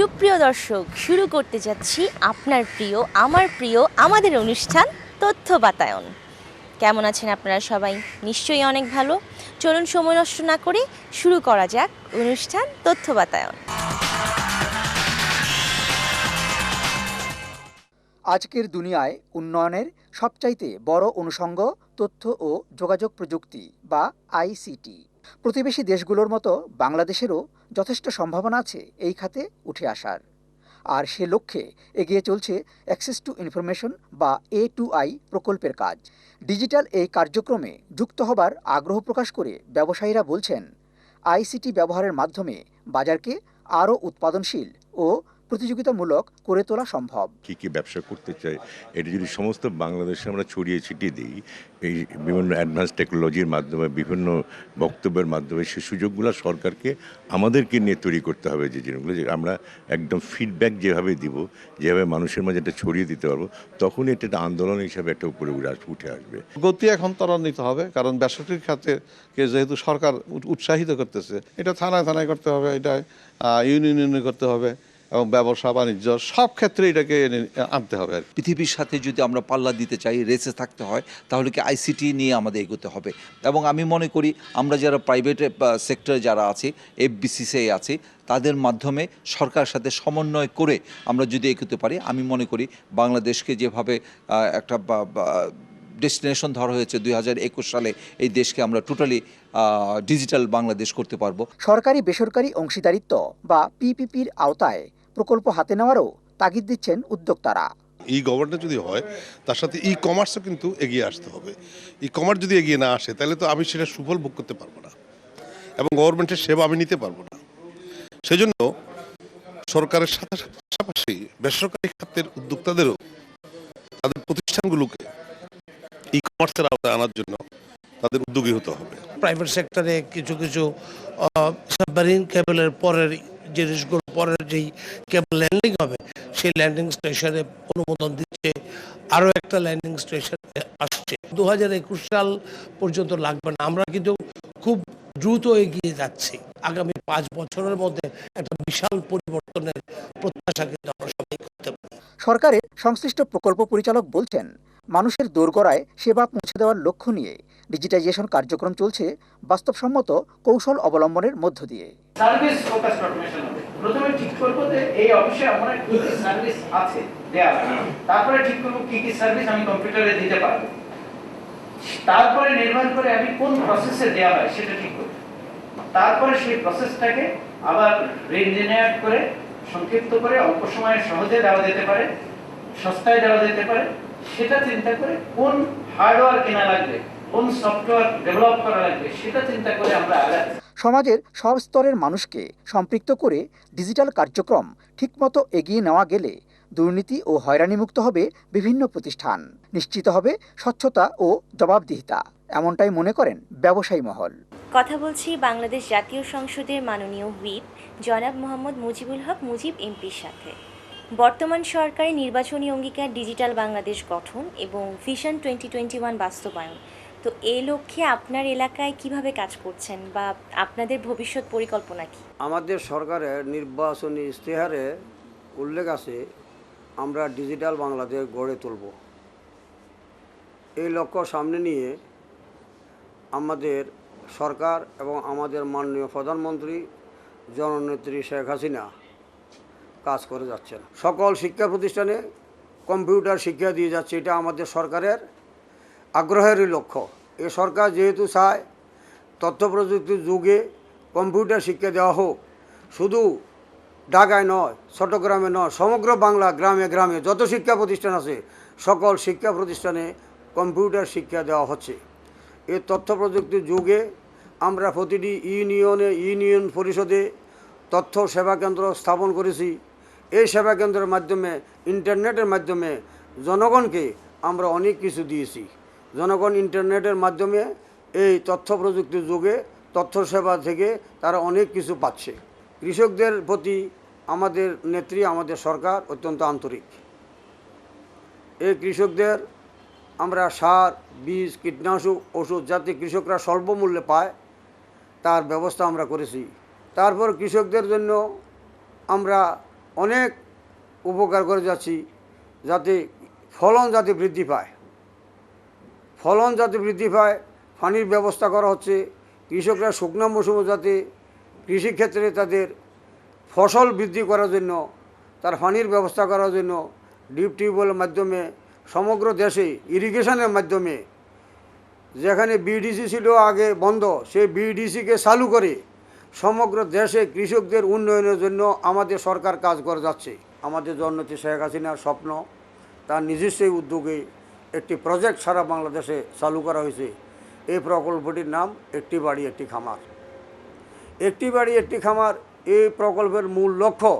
সুপ্রিয় দর্শক, শুরু করতে যাচ্ছি আপনার প্রিয়, আমার প্রিয়, আমাদের অনুষ্ঠান তথ্য বাতায়ন। কেমন আছেন আপনারা সবাই? নিশ্চয়ই অনেক ভালো। চলুন সময় নষ্ট না করে শুরু করা যাক অনুষ্ঠান তথ্য বাতায়ন। আজকের দুনিয়ায় উন্নয়নের সবচাইতে বড় অনুষঙ্গ তথ্য ও যোগাযোগ প্রযুক্তি বা আইসিটি। প্রতিবেশী দেশগুলোর মতো বাংলাদেশেরও যথেষ্ট সম্ভাবনা আছে এই খাতে উঠে আসার। আর সে লক্ষ্যে এগিয়ে চলছে অ্যাক্সেস টু ইনফরমেশন বা A2I প্রকল্পের কাজ। ডিজিটাল এই কার্যক্রমে যুক্ত হবার আগ্রহ প্রকাশ করে ব্যবসায়ীরা বলছেন, আইসিটি ব্যবহারের মাধ্যমে বাজারকে আরও উৎপাদনশীল ও প্রতিযোগিতামূলক করে তোলা সম্ভব। কী ব্যবসা করতে চাই, এটা যদি সমস্ত বাংলাদেশে আমরা ছড়িয়ে ছিটিয়ে দিই, এই বিভিন্ন অ্যাডভান্স টেকনোলজির মাধ্যমে, বিভিন্ন বক্তব্যের মাধ্যমে, সেই সুযোগগুলো সরকারকে আমাদেরকে নিয়ে তৈরি করতে হবে। যে জিনিসগুলো যে আমরা একদম ফিডব্যাক যেভাবে দিব, যেভাবে মানুষের মাঝে এটা ছড়িয়ে দিতে পারবো, তখন এটা একটা আন্দোলন হিসাবে একটা উপরে উঠে আসবে। গতি এখন ত্বরান্বিত হবে, কারণ বেসরকারি খাতে যেহেতু সরকার উৎসাহিত করতেছে, এটা থানায় থানায় করতে হবে, এটা ইউনিয়নে করতে হবে, এবং ব্যবসা বাণিজ্য সব ক্ষেত্রে এটাকে আনতে হবে। পৃথিবীর সাথে যদি আমরা পাল্লা দিতে চাই, রেসে থাকতে হয়, তাহলে কি আইসিটি নিয়ে আমাদের এগোতে হবে। এবং আমি মনে করি আমরা যারা প্রাইভেট সেক্টরে যারা আছি, FBCCI আছে, তাদের মাধ্যমে সরকারের সাথে সমন্বয় করে আমরা যদি এগোতে পারি, আমি মনে করি বাংলাদেশকে যেভাবে একটা ডেস্টিনেশন ধরা হয়েছে 2021 সালে, এই দেশকে আমরা টোটালি ডিজিটাল বাংলাদেশ করতে পারবো। সরকারি বেসরকারি অংশীদারিত্ব বা PPPর আওতায় প্রকল্প হাতে নেওয়ারও তাগিদ দিচ্ছেন উদ্যোক্তারা। গভর্নমেন্ট যদি হয়, তার সাথে কমার্সও কিন্তু এগিয়ে আসতে হবে। কমার্স যদি এগিয়ে না আসে, তাহলে তো আমি সেটা সুফল ভোগ করতে পারবো না, এবং গভর্নমেন্টের সেবা আমি নিতে পারবো না। সেজন্য সরকারের পাশাপাশি বেসরকারি খাতের উদ্যোক্তাদেরও তাদের প্রতিষ্ঠানগুলোকে কমার্সের আওতায় আনার জন্য তাদের উদ্যোগী হতে হবে। প্রাইভেট সেক্টরে কিছু কিছু সাবমেরিন কেবলের পরের জিনিসগুলো, পরের যেই কেবল ল্যান্ডিং হবে, সেই ল্যান্ডিং স্টেশনে অনুমোদন দিচ্ছে, আরও একটা ল্যান্ডিং স্টেশন আসছে। 2021 সাল পর্যন্ত লাগবে না। আমরা কিন্তু খুব দ্রুত এগিয়ে যাচ্ছি। আগামী 5 বছরের মধ্যে একটা বিশাল পরিবর্তনের প্রত্যাশা কিন্তু আমরা সবাই করতে পারি। সরকারের সংশ্লিষ্ট প্রকল্প পরিচালক বলছেন, মানুষের দোরগোড়ায় সেবা পৌঁছে দেওয়ার লক্ষ্য নিয়ে ডিজিটাইজেশন কার্যক্রম চলছে বাস্তবসম্মত কৌশল অবলম্বনের মধ্য দিয়ে। সার্ভিস ফোকাস অটোমেশন হবে। প্রথমে ঠিক করব যে এই অফিসে আমার কি কি সার্ভিস আছে দেয়া, তারপরে ঠিক করব কি কি সার্ভিস আমি কম্পিউটারে দিতে পারবো, তারপরে নির্ভর করে আমি কোন প্রসেসে দেয়া হয় সেটা ঠিক করব, তারপরে সেই প্রসেসটাকে আবার রিইঞ্জিনিয়ার করে সংক্ষিপ্ত করে অল্প সময়ে সহজে দেওয়া যেতে পারে, সস্তায় দেওয়া যেতে পারে, সেটা চিন্তা করে কোন হার্ডওয়্যার কেনা লাগবে, কোন সফটওয়্যার ডেভেলপ করা লাগবে, সেটা চিন্তা করে আমরা আগাচ্ছি। সমাজের সব স্তরের মানুষকে সম্পৃক্ত করে ডিজিটাল কার্যক্রম ঠিকমতো এগিয়ে নেওয়া গেলে দুর্নীতি ও হয়রানিমুক্ত হবে বিভিন্ন প্রতিষ্ঠান, নিশ্চিত হবে স্বচ্ছতা ও জবাবদিহিতা। এমনটাই মনে করেন ব্যবসায়ী মহল। কথা বলছি বাংলাদেশ জাতীয় সংসদের মাননীয় হুইপ জনাব মোহাম্মদ মুজিবুল হক মুজিব এমপির সাথে। বর্তমান সরকারের নির্বাচনী অঙ্গীকার ডিজিটাল বাংলাদেশ গঠন এবং ভিশন 2021 বাস্তবায়ন, তো এই লক্ষ্যে আপনার এলাকায় কিভাবে কাজ করছেন বা আপনাদের ভবিষ্যৎ পরিকল্পনা কি? আমাদের সরকারের নির্বাচনী ইশতেহারে উল্লেখ আছে, আমরা ডিজিটাল বাংলাদেশ গড়ে তুলব। এই লক্ষ্য সামনে নিয়ে আমাদের সরকার এবং আমাদের মাননীয় প্রধানমন্ত্রী জননেত্রী শেখ হাসিনা কাজ করে যাচ্ছেন। সকল শিক্ষা প্রতিষ্ঠানে কম্পিউটার শিক্ষা দিয়ে যাচ্ছে, এটা আমাদের সরকারের আগ্রহেরই লক্ষ্য। এ সরকার যেহেতু চায় তথ্য প্রযুক্তির যুগে কম্পিউটার শিক্ষা দেওয়া হোক, শুধু ঢাকায় নয়, চট্টগ্রামে নয়, সমগ্র বাংলা গ্রামে গ্রামে যত শিক্ষা প্রতিষ্ঠান আছে, সকল শিক্ষা প্রতিষ্ঠানে কম্পিউটার শিক্ষা দেওয়া হচ্ছে। এই তথ্য প্রযুক্তির যুগে আমরা প্রতিটি ইউনিয়ন পরিষদে তথ্য সেবা কেন্দ্র স্থাপন করেছি। এই সেবা কেন্দ্রের মাধ্যমে, ইন্টারনেটের মাধ্যমে জনগণকে আমরা অনেক কিছু দিয়েছি। জনগণ ইন্টারনেটের মাধ্যমে এই তথ্য প্রযুক্তির যুগে তথ্য সেবা থেকে তারা অনেক কিছু পাচ্ছে। কৃষকদের প্রতি আমাদের নেত্রী, আমাদের সরকার অত্যন্ত আন্তরিক। এই কৃষকদের আমরা সার, বীজ, কীটনাশক, ওষুধ যাতে কৃষকরা স্বল্প মূল্যে পায় তার ব্যবস্থা আমরা করেছি। তারপর কৃষকদের জন্য আমরা অনেক উপকার করে যাচ্ছি, যাতে ফলন যাতে বৃদ্ধি পায়, পানির ব্যবস্থা করা হচ্ছে। কৃষকরা শুকনো মৌসুমে যাতে কৃষিক্ষেত্রে তাদের ফসল বৃদ্ধি করার জন্য, তার পানির ব্যবস্থা করার জন্য ডিপ টিউবওয়েলের মাধ্যমে সমগ্র দেশে ইরিগেশনের মাধ্যমে, যেখানে বিডিসি ছিল আগে বন্ধ, সেই বিডিসিকে চালু করে সমগ্র দেশে কৃষকদের উন্নয়নের জন্য আমাদের সরকার কাজ করে যাচ্ছে। আমাদের জননেত্রী শেখ হাসিনার স্বপ্ন, তার নিজস্ব উদ্যোগে একটি প্রজেক্ট সারা বাংলাদেশে চালু করা হয়েছে। এই প্রকল্পটির নাম একটি বাড়ি একটি খামার। একটি বাড়ি একটি খামার এই প্রকল্পের মূল লক্ষ্য,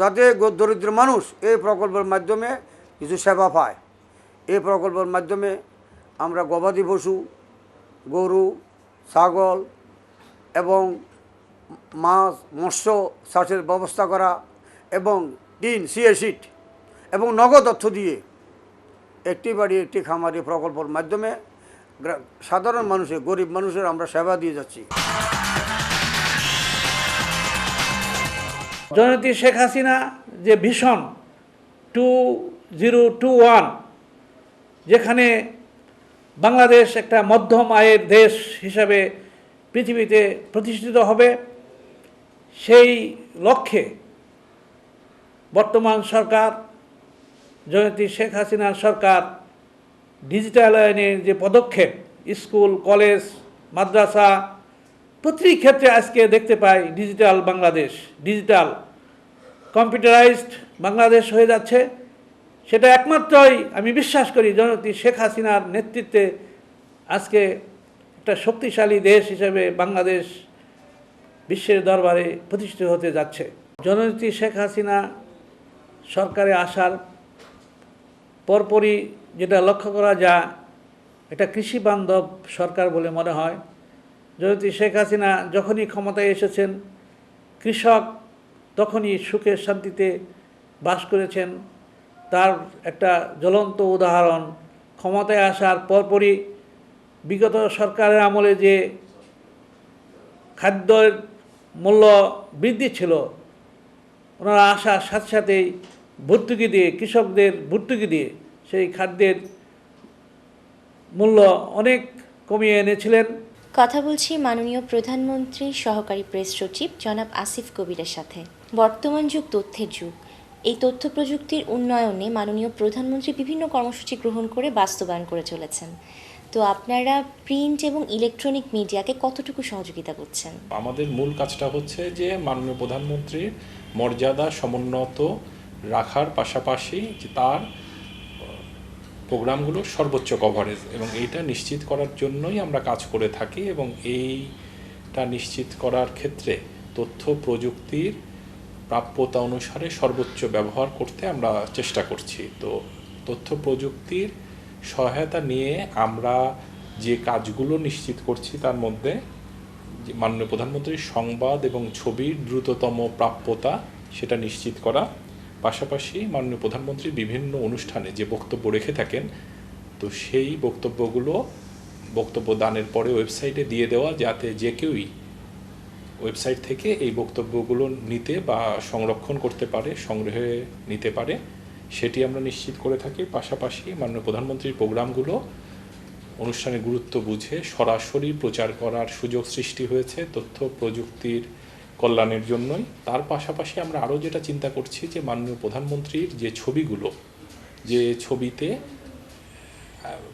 যাতে দরিদ্র মানুষ এই প্রকল্পের মাধ্যমে কিছু সেবা পায়। এই প্রকল্পের মাধ্যমে আমরা গবাদি পশু, গরু, ছাগল এবং মাছ, মৎস্য চাষের ব্যবস্থা করা এবং টিন, সিট এবং নগদ অর্থ দিয়ে একটি বাড়ি একটি খামার এই প্রকল্পের মাধ্যমে সাধারণ মানুষের, গরিব মানুষের আমরা সেবা দিয়ে যাচ্ছি। জননেত্রী শেখ হাসিনা যে ভিশন 2021, যেখানে বাংলাদেশ একটা মধ্যম আয়ের দেশ হিসাবে পৃথিবীতে প্রতিষ্ঠিত হবে, সেই লক্ষ্যে বর্তমান সরকার, জননেত্রী শেখ হাসিনার সরকার ডিজিটালায়নের যে পদক্ষেপ, স্কুল, কলেজ, মাদ্রাসা প্রতিটি ক্ষেত্রে আজকে দেখতে পাই digital Bangladesh, digital computerised Bangladesh হয়ে যাচ্ছে। সেটা একমাত্রই আমি বিশ্বাস করি জননেত্রী শেখ হাসিনার নেতৃত্বে আজকে একটা শক্তিশালী দেশ হিসেবে বাংলাদেশ বিশ্বের দরবারে প্রতিষ্ঠিত হতে যাচ্ছে। জননেত্রী শেখ হাসিনা সরকারে আসার পরপরই যেটা লক্ষ্য করা যায়, এটা কৃষি বান্ধব সরকার বলে মনে হয়। জননেত্রী শেখ হাসিনা যখনই ক্ষমতায় এসেছেন, কৃষক তখনই সুখে শান্তিতে বাস করেছেন। তার একটা জ্বলন্ত উদাহরণ, ক্ষমতায় আসার পরপরই বিগত সরকারের আমলে যে খাদ্যের মূল্য বৃদ্ধি ছিল, ওনারা আসার সাথে সাথেই ভর্তুকি দিয়ে, কৃষকদের ভর্তুকি দিয়ে সেই খাদ্যের মূল্য অনেক কমিয়ে এনেছিলেন। কথা বলছি মাননীয় প্রধানমন্ত্রী সহকারী প্রেস সচিব জনাব আসিফ কবিরের সাথে। বর্তমান যুগ তথ্যের যুগ। এই তথ্য প্রযুক্তির উন্নয়নে মাননীয় প্রধানমন্ত্রী বিভিন্ন কর্মসূচি গ্রহণ করে বাস্তবায়ন করে চলেছেন। তো আপনারা প্রিন্ট এবং ইলেকট্রনিক মিডিয়াকে কতটুকু সহযোগিতা করছেন? আমাদের মূল কাজটা হচ্ছে যে মাননীয় প্রধানমন্ত্রীর মর্যাদা সমুন্নত রাখার পাশাপাশি যে তার প্রোগ্রামগুলোর সর্বোচ্চ কভারেজ, এবং এইটা নিশ্চিত করার জন্যই আমরা কাজ করে থাকি। এবং এইটা নিশ্চিত করার ক্ষেত্রে তথ্য প্রযুক্তির প্রাপ্যতা অনুসারে সর্বোচ্চ ব্যবহার করতে আমরা চেষ্টা করছি। তো তথ্য প্রযুক্তির সহায়তা নিয়ে আমরা যে কাজগুলো নিশ্চিত করছি, তার মধ্যে যে মাননীয় প্রধানমন্ত্রীর সংবাদ এবং ছবির দ্রুততম প্রাপ্যতা সেটা নিশ্চিত করা, পাশাপাশি মাননীয় প্রধানমন্ত্রী বিভিন্ন অনুষ্ঠানে যে বক্তব্য রেখে থাকেন, তো সেই বক্তব্য দানের পরে ওয়েবসাইটে দিয়ে দেওয়া, যাতে যে কেউই ওয়েবসাইট থেকে এই বক্তব্যগুলো নিতে বা সংরক্ষণ করতে পারে, সংগ্রহে নিতে পারে, সেটি আমরা নিশ্চিত করে থাকি। পাশাপাশি মাননীয় প্রধানমন্ত্রীর প্রোগ্রামগুলো অনুষ্ঠানের গুরুত্ব বুঝে সরাসরি প্রচার করার সুযোগ সৃষ্টি হয়েছে তথ্য প্রযুক্তির কল্যাণের জন্যই। তার পাশাপাশি আমরা আরও যেটা চিন্তা করছি যে মাননীয় প্রধানমন্ত্রীর যে ছবিগুলো, যে ছবিতে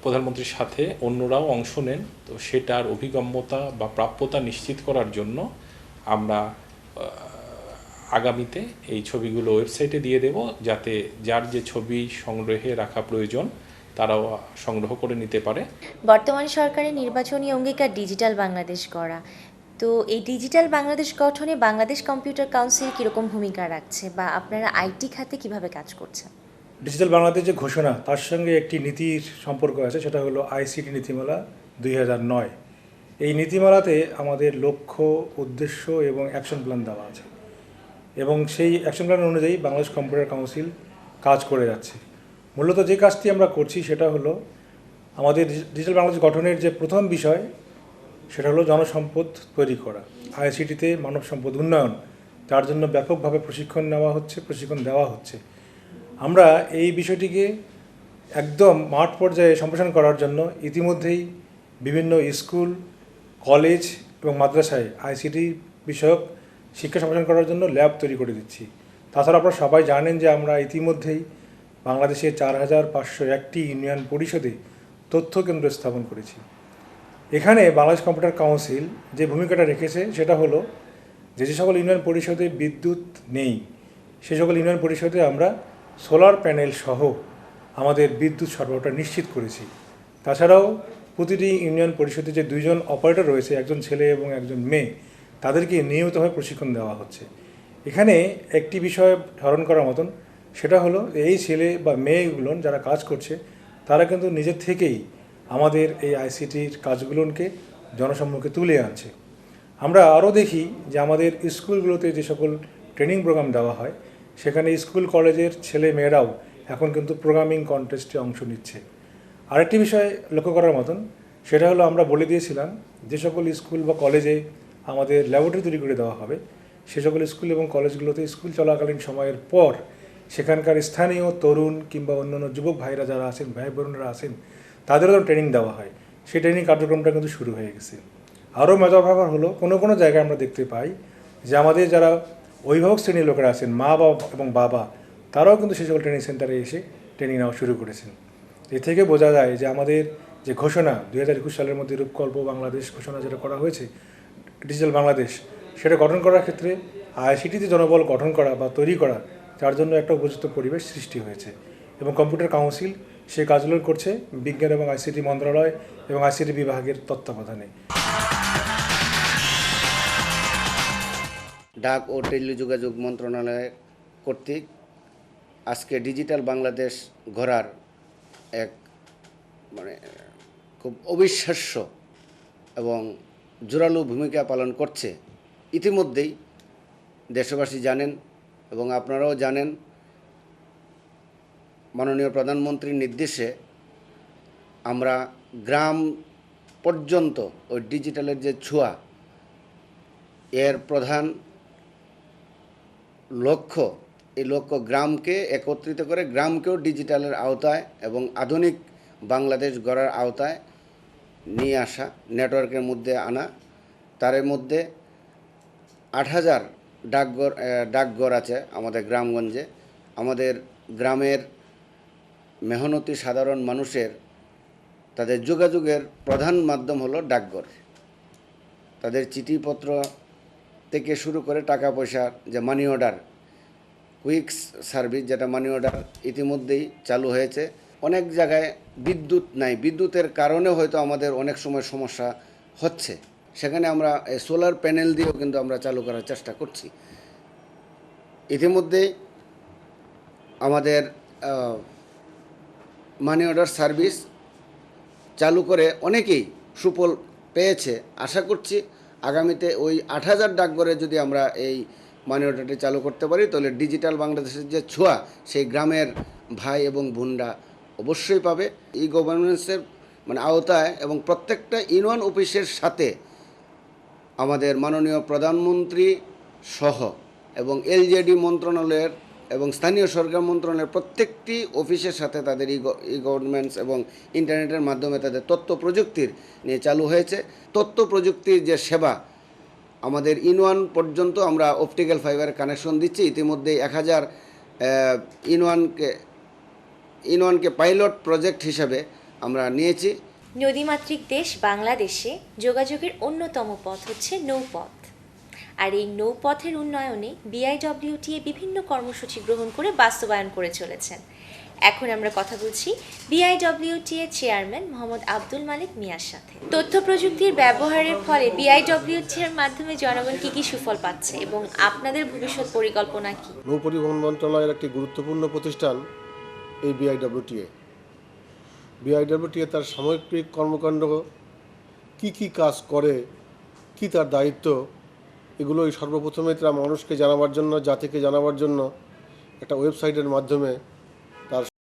প্রধানমন্ত্রীর সাথে অন্যরাও অংশ নেন, তো সেটার অভিগম্যতা বা প্রাপ্যতা নিশ্চিত করার জন্য আমরা আগামীতে এই ছবিগুলো ওয়েবসাইটে দিয়ে দেব, যাতে যার যে ছবি সংগ্রহে রাখা প্রয়োজন তারাও সংগ্রহ করে নিতে পারে। বর্তমান সরকারের নির্বাচনী অঙ্গীকার ডিজিটাল বাংলাদেশ গড়া। তো এই ডিজিটাল বাংলাদেশ গঠনে বাংলাদেশ কম্পিউটার কাউন্সিল কীরকম ভূমিকা রাখছে, বা আপনারা আইটি খাতে কিভাবে কাজ করছেন? ডিজিটাল বাংলাদেশ যে ঘোষণা, তার সঙ্গে একটি নীতির সম্পর্ক আছে, সেটা হলো আইসিটি নীতিমালা 2009। এই নীতিমালাতে আমাদের লক্ষ্য, উদ্দেশ্য এবং অ্যাকশন প্ল্যান দেওয়া আছে, এবং সেই অ্যাকশন প্ল্যান অনুযায়ী বাংলাদেশ কম্পিউটার কাউন্সিল কাজ করে যাচ্ছে। মূলত যে কাজটি আমরা করছি সেটা হলো আমাদের ডিজিটাল বাংলাদেশ গঠনের যে প্রথম বিষয়, সেটা হলো জনসম্পদ তৈরি করা, আইসিটিতে মানব সম্পদ উন্নয়ন, তার জন্য ব্যাপকভাবে প্রশিক্ষণ দেওয়া হচ্ছে। আমরা এই বিষয়টিকে একদম মাঠ পর্যায়ে সম্প্রসারণ করার জন্য ইতিমধ্যেই বিভিন্ন স্কুল, কলেজ এবং মাদ্রাসায় আইসিটি বিষয়ক শিক্ষা সম্প্রসারণ করার জন্য ল্যাব তৈরি করে দিচ্ছি। তাছাড়া আপনারা সবাই জানেন যে আমরা ইতিমধ্যেই বাংলাদেশে 4501টি ইউনিয়ন পরিষদে তথ্য কেন্দ্র স্থাপন করেছি। এখানে বাংলাদেশ কম্পিউটার কাউন্সিল যে ভূমিকাটা রেখেছে সেটা হলো যে সকল ইউনিয়ন পরিষদে বিদ্যুৎ নেই সে সকল ইউনিয়ন পরিষদে আমরা সোলার প্যানেল সহ আমাদের বিদ্যুৎ সরবরাহটা নিশ্চিত করেছি। তাছাড়াও প্রতিটি ইউনিয়ন পরিষদে যে 2 জন অপারেটর রয়েছে, একজন ছেলে এবং একজন মেয়ে, তাদেরকে নিয়মিতভাবে প্রশিক্ষণ দেওয়া হচ্ছে। এখানে একটি বিষয় স্মরণ করার মতন, সেটা হলো এই ছেলে বা মেয়েগুলো যারা কাজ করছে তারা কিন্তু নিজের থেকেই আমাদের এই আইসিটির কাজগুলোকে জনসম্মুখে তুলে আনছে। আমরা আরও দেখি যে আমাদের স্কুলগুলোতে যে সকল ট্রেনিং প্রোগ্রাম দেওয়া হয় সেখানে স্কুল কলেজের ছেলে মেয়েরাও এখন কিন্তু প্রোগ্রামিং কন্টেস্টে অংশ নিচ্ছে। আরেকটি বিষয় লক্ষ্য করার মতন, সেটা হলো আমরা বলে দিয়েছিলাম যে সকল স্কুল বা কলেজে আমাদের ল্যাবরেটরি তৈরি করে দেওয়া হবে সে সকল স্কুল এবং কলেজগুলোতে স্কুল চলাকালীন সময়ের পর সেখানকার স্থানীয় তরুণ কিংবা অন্যান্য যুবক ভাইরা যারা আছেন, ভাই বোনেরা আছেন, তাদেরও ট্রেনিং দেওয়া হয়। সেই ট্রেনিং কার্যক্রমটা কিন্তু শুরু হয়ে গেছে। আরও মজার ব্যাপার হলো কোনো জায়গায় আমরা দেখতে পাই যে আমাদের যারা অভিভাবক শ্রেণীর লোকেরা আছেন, মা বাবা এবং বাবা, তারাও কিন্তু সেই সকল ট্রেনিং সেন্টারে এসে ট্রেনিং নেওয়া শুরু করেছেন। এ থেকে বোঝা যায় যে আমাদের যে ঘোষণা 2021 সালের মধ্যে রূপকল্প বাংলাদেশ ঘোষণা যেটা করা হয়েছে, ডিজিটাল বাংলাদেশ, সেটা গঠন করার ক্ষেত্রে আইসিটিতে জনবল গঠন করা বা তৈরি করা, তার জন্য একটা উপযুক্ত পরিবেশ সৃষ্টি হয়েছে। এবং কম্পিউটার কাউন্সিল সে কাজগুলো করছে বিজ্ঞান এবং আইসিটি মন্ত্রণালয় এবং আইসিটি বিভাগের তত্ত্বাবধানে। ডাক ও টেলিযোগাযোগ মন্ত্রণালয় কর্তৃক আজকে ডিজিটাল বাংলাদেশ গড়ার এক খুব অবিশ্বাস্য এবং জোরালো ভূমিকা পালন করছে। ইতিমধ্যেই দেশবাসী জানেন এবং আপনারাও জানেন, মাননীয় প্রধানমন্ত্রীর নির্দেশে আমরা গ্রাম পর্যন্ত ওই ডিজিটালের যে ছোঁয়া, এর প্রধান লক্ষ্য এই লক্ষ্য গ্রামকে একত্রিত করে গ্রামকেও ডিজিটালের আওতায় এবং আধুনিক বাংলাদেশ গড়ার আওতায় নিয়ে আসা, নেটওয়ার্কের মধ্যে আনা। তার মধ্যে 8000 ডাকঘর আছে আমাদের গ্রামগঞ্জে। আমাদের গ্রামের মেহনতি সাধারণ মানুষের তাদের যোগাযোগের প্রধান মাধ্যম হলো ডাকঘর। তাদের চিঠিপত্র থেকে শুরু করে টাকা পয়সার যে মানি অর্ডার, কুইক সার্ভিস যেটা মানি অর্ডার ইতিমধ্যেই চালু হয়েছে। অনেক জায়গায় বিদ্যুৎ নাই, বিদ্যুতের কারণে হয়তো আমাদের অনেক সময় সমস্যা হচ্ছে, সেখানে আমরা সোলার প্যানেল দিয়েও কিন্তু আমরা চালু করার চেষ্টা করছি। ইতিমধ্যেই আমাদের মানি অর্ডার সার্ভিস চালু করে অনেকেই সুফল পেয়েছে। আশা করছি আগামীতে ওই 8000 ডাকঘরে যদি আমরা এই মানি অর্ডারটি চালু করতে পারি, তাহলে ডিজিটাল বাংলাদেশের যে ছোঁয়া সেই গ্রামের ভাই এবং বোনরা অবশ্যই পাবে। ই গভর্নেন্সের আওতায় এবং প্রত্যেকটা ইউনিয়ন অফিসের সাথে আমাদের মাননীয় প্রধানমন্ত্রী সহ এবং এলজেডি মন্ত্রণালয়ের এবং স্থানীয় সরকার মন্ত্রণালয়ের প্রত্যেকটি অফিসের সাথে তাদের ই গভর্নমেন্টস এবং ইন্টারনেটের মাধ্যমে তাদের তথ্য প্রযুক্তির নিয়ে চালু হয়েছে। তথ্য প্রযুক্তির যে সেবা আমাদের ইউনিয়ন পর্যন্ত আমরা অপটিক্যাল ফাইবারের কানেকশন দিচ্ছি। ইতিমধ্যে 1000 ইউনিয়নকে পাইলট প্রজেক্ট হিসাবে আমরা নিয়েছি। নদীমাতৃক দেশ বাংলাদেশে যোগাযোগের অন্যতম পথ হচ্ছে নৌপথ। আর এই নৌপথের উন্নয়নে বিআইডব্লিউটিএ বিভিন্ন কর্মসূচি গ্রহণ করে বাস্তবায়ন করে চলেছেন। এখন আমরা কথা বলছি বিআইডব্লিউটিএ চেয়ারম্যান মোহাম্মদ আব্দুল মালিক মিয়ার সাথে। তথ্য প্রযুক্তির ব্যবহারের ফলে বিআইডব্লিউটি এর মাধ্যমে জনগণ কী কী সুফল পাচ্ছে এবং আপনাদের ভবিষ্যৎ পরিকল্পনা কী? নৌ পরিবহন মন্ত্রণালয়ের একটি গুরুত্বপূর্ণ প্রতিষ্ঠান এই বিআইডব্লিউটিএ। বিআইডব্লিউটিএ তার সামগ্রিক কর্মকাণ্ড কি কি কাজ করে, কি তার দায়িত্ব, এগুলোই সর্বপ্রথমে তারা মানুষকে জানাবার জন্য, জাতিকে জানাবার জন্য একটা ওয়েবসাইটের মাধ্যমে